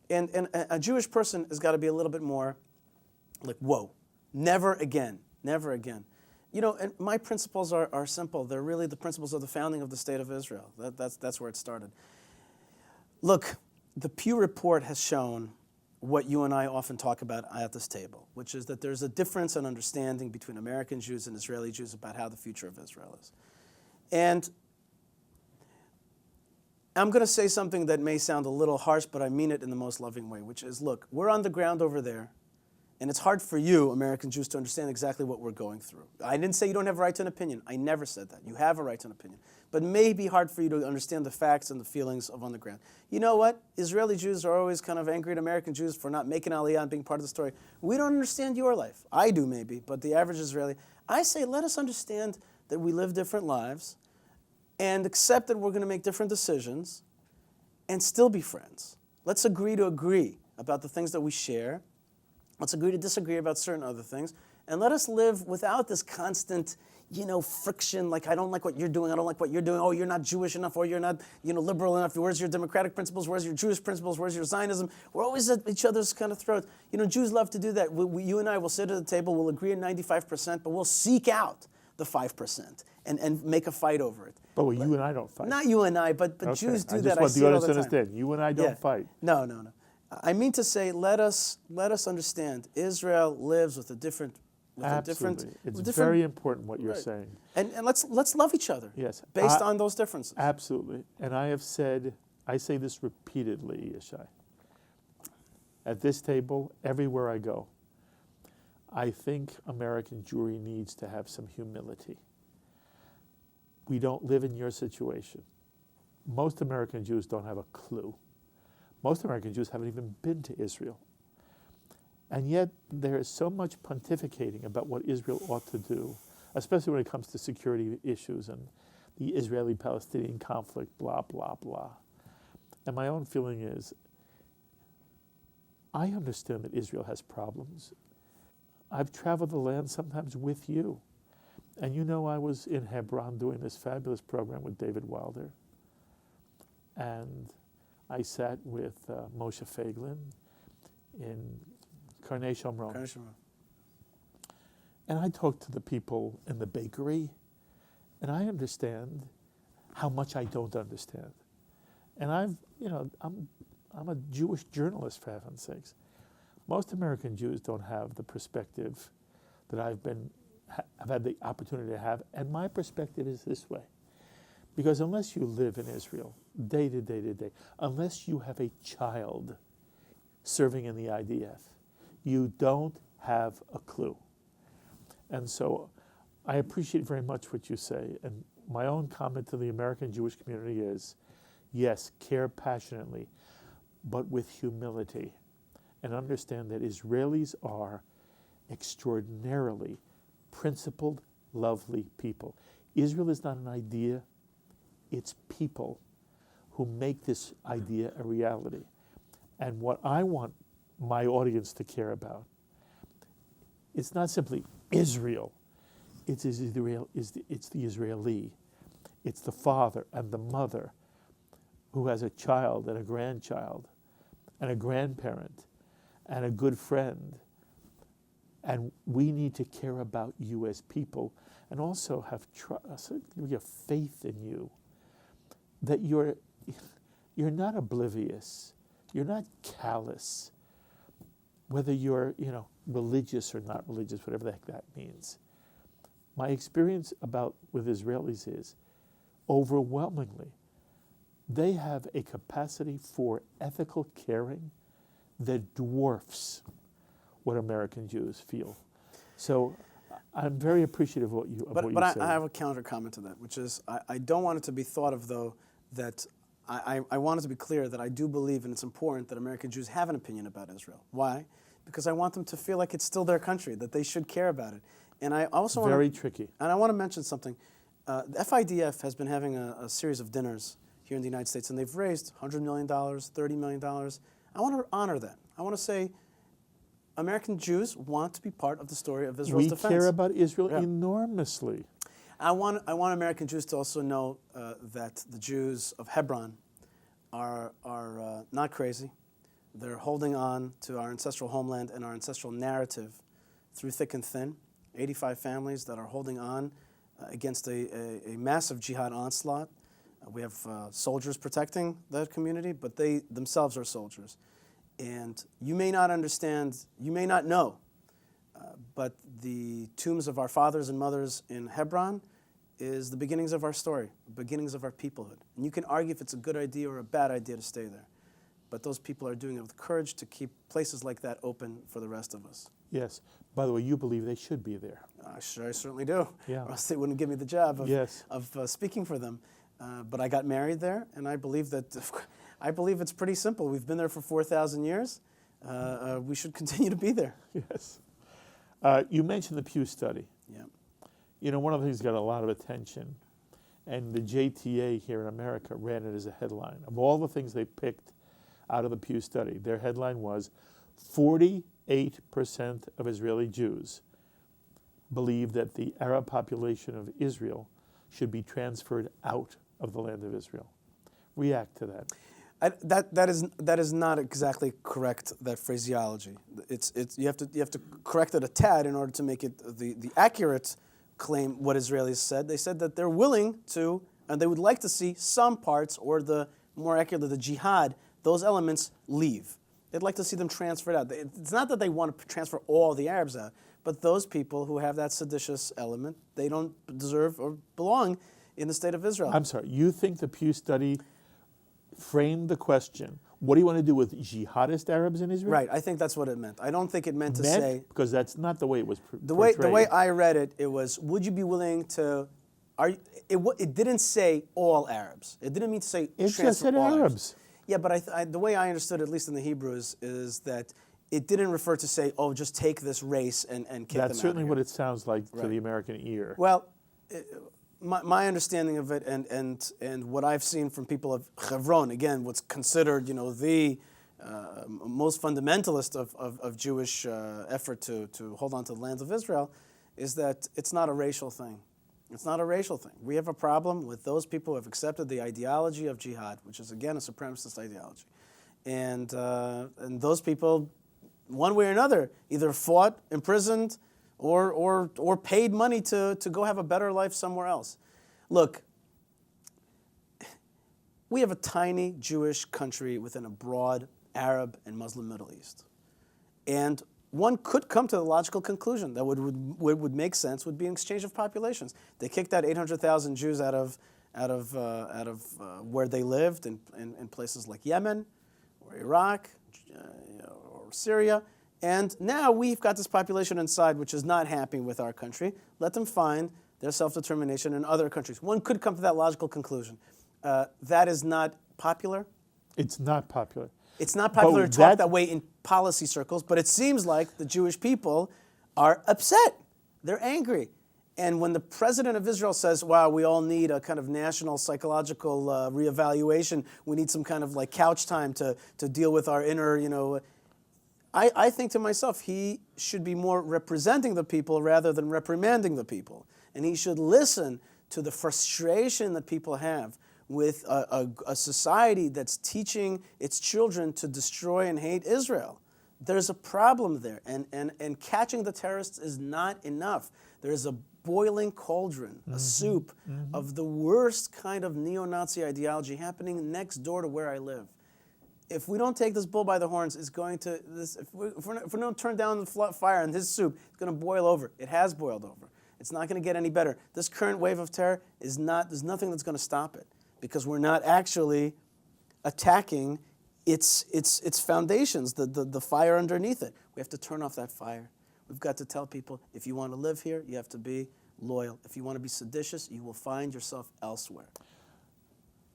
And a Jewish person has got to be a little bit more like, whoa, never again. And my principles are simple. They're really the principles of the founding of the State of Israel. That's where it started. Look, the Pew Report has shown what you and I often talk about at this table, which is that there's a difference in understanding between American Jews and Israeli Jews about how the future of Israel is. And I'm going to say something that may sound a little harsh, but I mean it in the most loving way, which is, look, we're on the ground over there, and it's hard for you, American Jews, to understand exactly what we're going through. I didn't say you don't have a right to an opinion. I never said that. You have a right to an opinion. But it may be hard for you to understand the facts and the feelings of on the ground. You know what? Israeli Jews are always kind of angry at American Jews for not making Aliyah and being part of the story. We don't understand your life. I do maybe, but the average Israeli. I say let us understand that we live different lives and accept that we're going to make different decisions and still be friends. Let's agree to agree about the things that we share. Let's agree to disagree about certain other things. And let us live without this constant, friction, like I don't like what you're doing, I don't like what you're doing, oh, you're not Jewish enough, or you're not, liberal enough, where's your democratic principles, where's your Jewish principles, where's your Zionism? We're always at each other's kind of throats. Jews love to do that. You and I will sit at the table, we'll agree at 95%, but we'll seek out the 5% and make a fight over it. But you and I don't fight. Not you and I, but okay. Jews do that. I just want the audience to understand. You and I don't fight. No. I mean to say, let us understand. Israel lives with a different. Absolutely. It's very important what you're saying. And let's love each other. Yes. Based on those differences. Absolutely. And I say this repeatedly, Yishai. At this table, everywhere I go, I think American Jewry needs to have some humility. We don't live in your situation. Most American Jews don't have a clue. Most American Jews haven't even been to Israel. And yet there is so much pontificating about what Israel ought to do, especially when it comes to security issues and the Israeli-Palestinian conflict, blah, blah, blah. And my own feeling is, I understand that Israel has problems. I've traveled the land sometimes with you. And I was in Hebron doing this fabulous program with David Wilder. And I sat with Moshe Feiglin in Karnei Shomron. And I talked to the people in the bakery, and I understand how much I don't understand. And I'm a Jewish journalist, for heaven's sakes. Most American Jews don't have the perspective that I've had the opportunity to have, and my perspective is this way. Because unless you live in Israel, day to day to day, unless you have a child serving in the IDF, you don't have a clue. And so I appreciate very much what you say. And my own comment to the American Jewish community is, yes, care passionately, but with humility. And understand that Israelis are extraordinarily principled, lovely people. Israel is not an idea. It's people who make this idea a reality. And what I want my audience to care about, it's not simply Israel. It's the Israeli. It's the father and the mother who has a child and a grandchild and a grandparent and a good friend. And we need to care about you as people and also have faith in you, that you're not oblivious, you're not callous, whether you're religious or not religious, whatever the heck that means. My experience with Israelis is overwhelmingly, they have a capacity for ethical caring that dwarfs what American Jews feel. So I'm very appreciative of what you say. I have a counter comment to that, which is I don't want it to be thought of, though, that I want it to be clear that I do believe, and it's important, that American Jews have an opinion about Israel. Why? Because I want them to feel like it's still their country, that they should care about it. And I also want very tricky. And I want to mention something. The FIDF has been having a series of dinners here in the United States, and they've raised $100 million, $30 million. I want to honor that. I want to say American Jews want to be part of the story of Israel's defense. We care about Israel enormously. I want American Jews to also know that the Jews of Hebron are not crazy. They're holding on to our ancestral homeland and our ancestral narrative through thick and thin. 85 families that are holding on against a massive jihad onslaught. We have soldiers protecting that community, but they themselves are soldiers. And you may not understand, you may not know, but the tombs of our fathers and mothers in Hebron is the beginnings of our story, the beginnings of our peoplehood. And you can argue if it's a good idea or a bad idea to stay there. But those people are doing it with courage to keep places like that open for the rest of us. Yes. By the way, you believe they should be there. I certainly do. Yeah. Or else they wouldn't give me the job of speaking for them. But I got married there, and I believe it's pretty simple. We've been there for 4,000 years. We should continue to be there. Yes. You mentioned the Pew study. Yeah. You know, one of the things that got a lot of attention, and the JTA here in America ran it as a headline. Of all the things they picked out of the Pew study, their headline was 48% of Israeli Jews believe that the Arab population of Israel should be transferred out of the land of Israel. React to that. That is not exactly correct, that phraseology. You have to correct it a tad in order to make it the accurate claim what Israelis said. They said that they're willing to, and they would like to see some parts, or more accurately, the jihad, those elements leave. They'd like to see them transferred out. It's not that they want to transfer all the Arabs out, but those people who have that seditious element, they don't deserve or belong in the state of Israel. I'm sorry, you think the Pew study framed the question, what do you want to do with jihadist Arabs in Israel? Right, I think that's what it meant. I don't think it meant to say... Because that's not the way it was portrayed. The way I read it, it was, would you be willing to... It didn't say all Arabs. It didn't mean to say... It just said Arabs. Yeah, but the way I understood, at least in the Hebrew, is that it didn't refer to say, oh, just take this race and kick them out. That's certainly what it sounds like to the American ear. Well, my understanding of it and what I've seen from people of Hebron, again, what's considered, the most fundamentalist of Jewish effort to hold on to the lands of Israel, is that it's not a racial thing. It's not a racial thing. We have a problem with those people who have accepted the ideology of jihad, which is, again, a supremacist ideology. And those people, one way or another, either fought, imprisoned, or paid money to go have a better life somewhere else. Look, we have a tiny Jewish country within a broad Arab and Muslim Middle East. And one could come to the logical conclusion that would make sense would be an exchange of populations. They kicked out 800,000 Jews out of where they lived in places like Yemen or Iraq or Syria. And now we've got this population inside which is not happy with our country. Let them find their self-determination in other countries. One could come to that logical conclusion. That is not popular. It's not popular. It's not popular to talk that way in policy circles, but it seems like the Jewish people are upset. They're angry. And when the president of Israel says, wow, we all need a kind of national psychological reevaluation, we need some kind of like couch time to deal with our inner, I think to myself, he should be more representing the people rather than reprimanding the people. And he should listen to the frustration that people have with a society that's teaching its children to destroy and hate Israel. There's a problem there, and catching the terrorists is not enough. There's a boiling cauldron, a soup of the worst kind of neo-Nazi ideology happening next door to where I live. If we don't take this bull by the horns, it's going to, if we don't turn down the fire in this soup, it's going to boil over. It has boiled over. It's not going to get any better. This current wave of terror there's nothing that's going to stop it, because we're not actually attacking its foundations, the fire underneath it. We have to turn off that fire. We've got to tell people, if you want to live here, you have to be loyal. If you want to be seditious, you will find yourself elsewhere.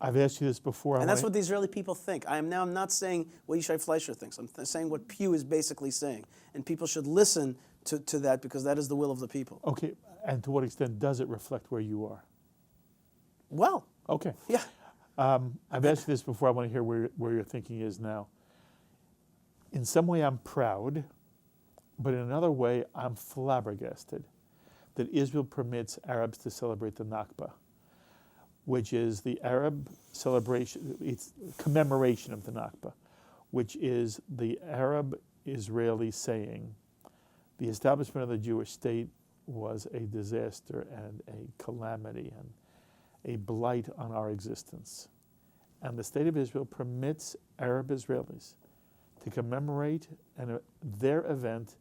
I've asked you this before. And that's what the Israeli people think. I'm not saying what Yishai Fleisher thinks. I'm saying what Pew is basically saying. And people should listen to that, because that is the will of the people. Okay, and to what extent does it reflect where you are? Well. Okay. Yeah. I've asked you this before. I want to hear where your thinking is now. In some way, I'm proud, but in another way, I'm flabbergasted that Israel permits Arabs to celebrate the Nakba, which is the Arab celebration, it's commemoration of the Nakba, which is the Arab-Israeli saying, the establishment of the Jewish state was a disaster and a calamity and a blight on our existence. And the State of Israel permits Arab Israelis to commemorate their event,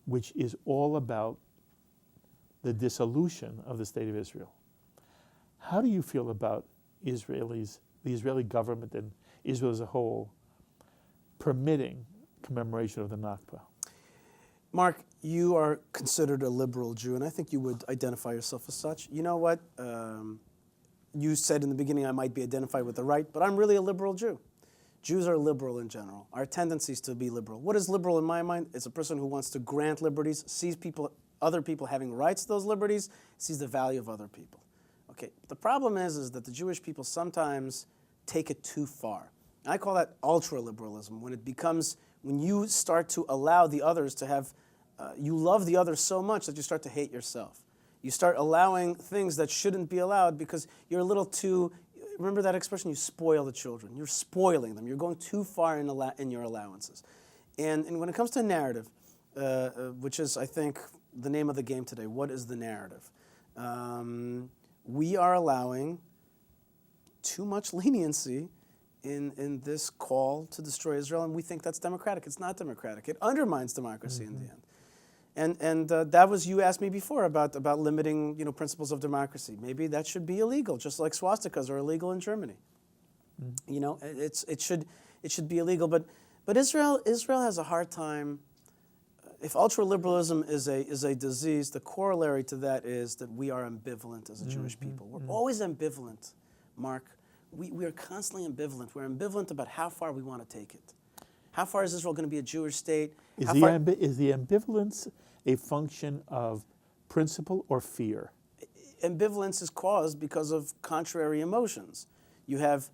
which is all about the dissolution of the State of Israel. How do you feel about Israelis, the Israeli government and Israel as a whole, permitting commemoration of the Nakba? Mark, you are considered a liberal Jew, and I think you would identify yourself as such. You know what? You said in the beginning I might be identified with the right, but I'm really a liberal Jew. Jews are liberal in general. Our tendency is to be liberal. What is liberal in my mind? It's a person who wants to grant liberties, sees other people having rights to those liberties, sees the value of other people. Okay, the problem is that the Jewish people sometimes take it too far. I call that ultra-liberalism, when you start to allow the others to have, you love the others so much that you start to hate yourself. You start allowing things that shouldn't be allowed because you're a little too, remember that expression, you spoil the children. You're spoiling them. You're going too far in your allowances. And when it comes to narrative, which is, I think, the name of the game today, what is the narrative? We are allowing too much leniency in this call to destroy Israel, and we think that's democratic. It's not democratic. It undermines democracy in the end. And that was, you asked me before about limiting, principles of democracy. Maybe that should be illegal, just like swastikas are illegal in Germany. It should be illegal. But Israel has a hard time. If ultra-liberalism is a disease, the corollary to that is that we are ambivalent as a Jewish people. We're always ambivalent, Mark. We are constantly ambivalent. We're ambivalent about how far we want to take it. How far is Israel going to be a Jewish state? Is the ambivalence a function of principle or fear? Ambivalence is caused because of contrary emotions. It's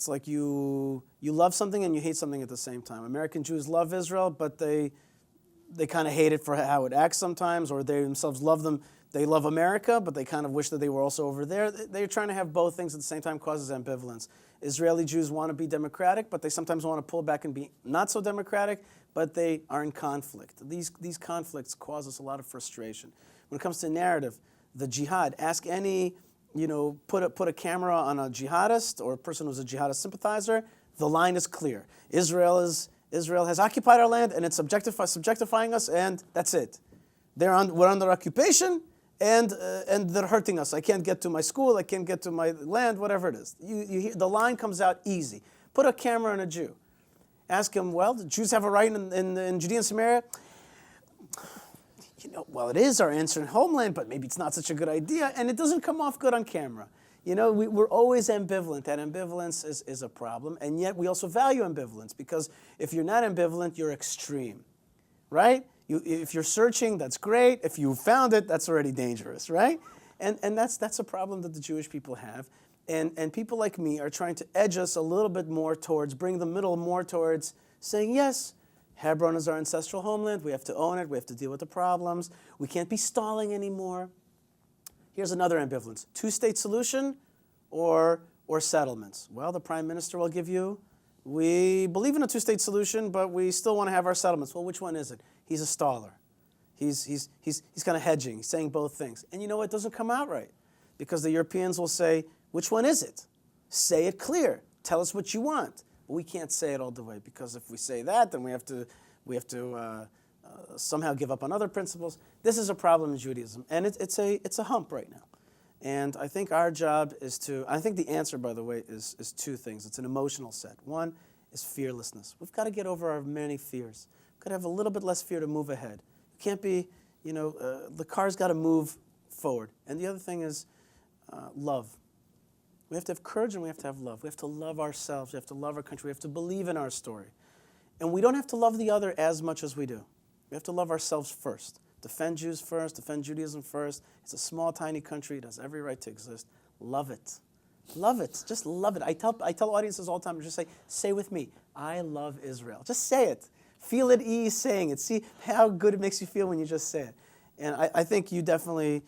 like you love something and you hate something at the same time. American Jews love Israel, but they kind of hate it for how it acts sometimes, or they themselves love them. They love America, but they kind of wish that they were also over there. They're trying to have both things at the same time, causes ambivalence. Israeli Jews want to be democratic, but they sometimes want to pull back and be not so democratic, but they are in conflict. These conflicts cause us a lot of frustration. When it comes to narrative, the jihad, ask any, put a camera on a jihadist or a person who's a jihadist sympathizer, the line is clear. Israel has occupied our land and it's subjectifying us, and that's it. We're under occupation, and they're hurting us. I can't get to my school, I can't get to my land, whatever it is. The line comes out easy. Put a camera on a Jew. Ask him, well, the Jews have a right in Judea and Samaria? Well, it is our ancient homeland, but maybe it's not such a good idea, and it doesn't come off good on camera. We're always ambivalent. That ambivalence is a problem, and yet we also value ambivalence, because if you're not ambivalent, you're extreme, right? If you're searching, that's great. If you found it, that's already dangerous, right? And that's a problem that the Jewish people have. And people like me are trying to edge us a little bit more towards, bring the middle more towards saying, yes, Hebron is our ancestral homeland. We have to own it. We have to deal with the problems. We can't be stalling anymore. Here's another ambivalence. Two-state solution or settlements? Well, the prime minister will give you, we believe in a two-state solution, but we still want to have our settlements. Well, which one is it? He's a staller. He's kind of hedging. He's saying both things. And you know what? It doesn't come out right, because the Europeans will say, which one is it? Say it clear. Tell us what you want. But we can't say it all the way, because if we say that, then we have to somehow give up on other principles. This is a problem in Judaism, and it's a hump right now. And I think our job is I think the answer, by the way, is two things. It's an emotional set. One is fearlessness. We've got to get over our many fears. We've got to have a little bit less fear to move ahead. You can't be, the car's got to move forward. And the other thing is love. We have to have courage and we have to have love. We have to love ourselves. We have to love our country. We have to believe in our story. And we don't have to love the other as much as we do. We have to love ourselves first. Defend Jews first, defend Judaism first. It's a small, tiny country. It has every right to exist. Love it. Love it. Just love it. I tell audiences all the time, just say with me, I love Israel. Just say it. Feel at ease saying it. See how good it makes you feel when you just say it. And I think you definitely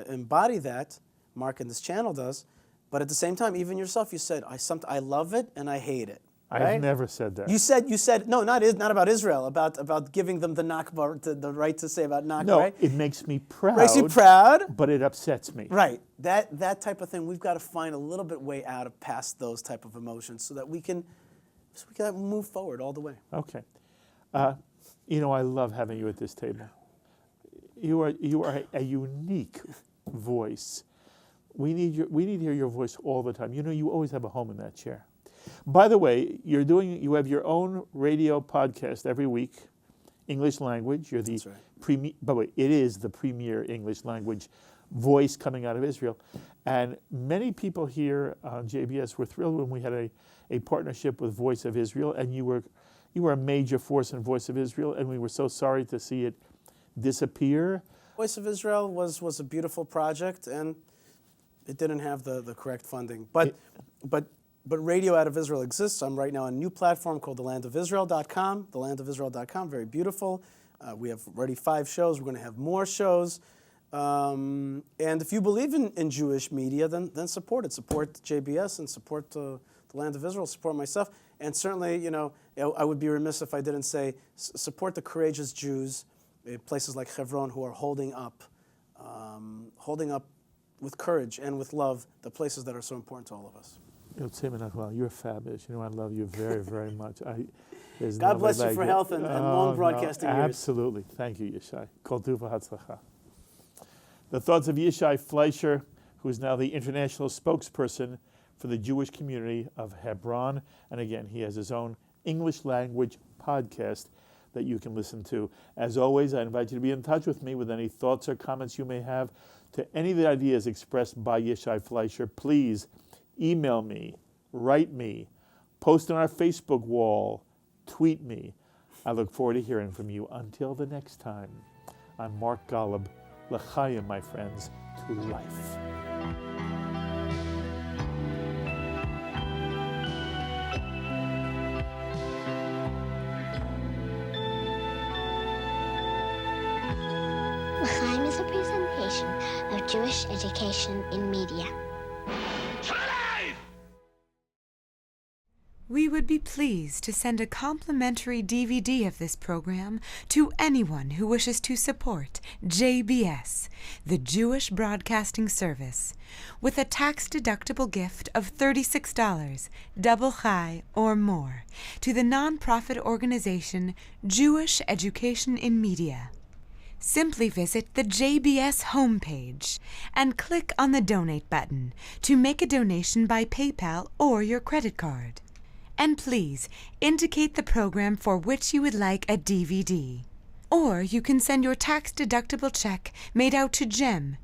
embody that. Mark and this channel does. But at the same time, even yourself, you said, I love it and I hate it. I've right? never said that. You said no, not about Israel, about giving them the Nakba, the right to say about Nakba. No, right? it makes me proud. Makes you proud, but it upsets me. Right. That type of thing. We've got to find a little bit way out of past those type of emotions, so that we can move forward all the way. Okay. I love having you at this table. You are a unique voice. We need to hear your voice all the time. You always have a home in that chair. By the way, you have your own radio podcast every week, English language. You're the by the way, it is the premier English language voice coming out of Israel. And many people here on JBS were thrilled when we had a partnership with Voice of Israel, and you were a major force in Voice of Israel, and we were so sorry to see it disappear. Voice of Israel was a beautiful project, and it didn't have the correct funding. But radio out of Israel exists. I'm right now on a new platform called thelandofisrael.com. Thelandofisrael.com, very beautiful. We have already 5 shows. We're going to have more shows. And if you believe in Jewish media, then support it. Support JBS and support the Land of Israel. Support myself. And certainly, I would be remiss if I didn't say support the courageous Jews in places like Hebron who are holding up with courage and with love the places that are so important to all of us. You're fabulous. I love you very, very much. God bless you for health and long broadcasting years. Absolutely. Thank you, Yishai. Kol tuv v'hatzlacha. The thoughts of Yishai Fleisher, who is now the international spokesperson for the Jewish Community of Hebron. And again, he has his own English language podcast that you can listen to. As always, I invite you to be in touch with me with any thoughts or comments you may have to any of the ideas expressed by Yishai Fleisher. Please email me, write me, post on our Facebook wall, tweet me. I look forward to hearing from you. Until the next time, I'm Mark Golub. L'chaim, my friends, to life. L'chaim is a presentation of Jewish education in media. We would be pleased to send a complimentary DVD of this program to anyone who wishes to support JBS, the Jewish Broadcasting Service, with a tax-deductible gift of $36, double chai or more, to the nonprofit organization Jewish Education in Media. Simply visit the JBS homepage and click on the Donate button to make a donation by PayPal or your credit card. And please indicate the program for which you would like a DVD. Or you can send your tax-deductible check made out to GEM,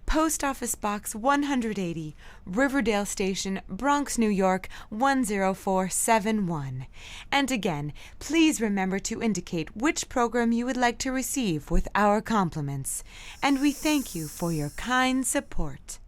Post Office Box 180, Riverdale Station, Bronx, New York 10471. And again, please remember to indicate which program you would like to receive with our compliments. And we thank you for your kind support.